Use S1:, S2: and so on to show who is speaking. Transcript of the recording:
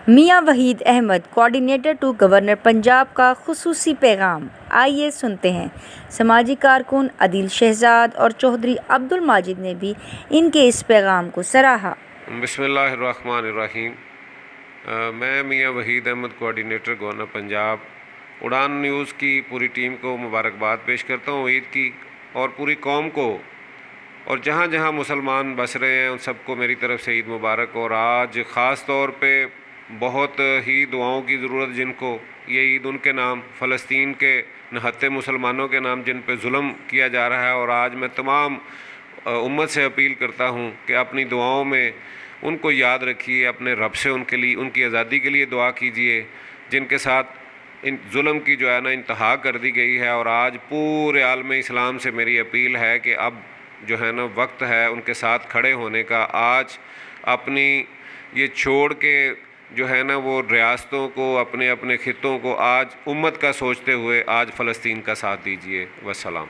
S1: Miyan Waheed Ahmad, coordinator to governor Punjab का खुसूसी पैगाम। आइए सुनते हैं। समाजी कारकुन अदील शहजाद और चौधरी अब्दुल माजिद ने भी इनके इस पैगाम को सराहा।
S2: बिस्मिल्लाहिर्रहमानिर्रहीम। मैं मियां वहीद अहमद, कोऑर्डिनेटर गवर्नर पंजाब, उड़ान न्यूज़ की पूरी टीम को मुबारकबाद पेश करता हूँ ईद की, और पूरी कौम को, और जहाँ जहाँ मुसलमान बस रहे हैं उन सबको मेरी तरफ़ से ईद मुबारक। और आज ख़ास तौर पे बहुत ही दुआओं की ज़रूरत जिनको, ये ईद उनके नाम, फ़लस्तीन के नहत्ते मुसलमानों के नाम जिन पे जुल्म किया जा रहा है। और आज मैं तमाम उम्मत से अपील करता हूँ कि अपनी दुआओं में उनको याद रखिए, अपने रब से उनके लिए, उनकी आज़ादी के लिए दुआ कीजिए जिनके साथ इन जुल्म की जो है ना इंतहा कर दी गई है। और आज पूरे आलम इस्लाम से मेरी अपील है कि अब जो है ना वक्त है उनके साथ खड़े होने का। आज अपनी ये छोड़ के जो है ना वो रियासतों को, अपने अपने खित्तों को आज उम्मत का सोचते हुए आज फ़लस्तीन का साथ दीजिए। वस्सलाम।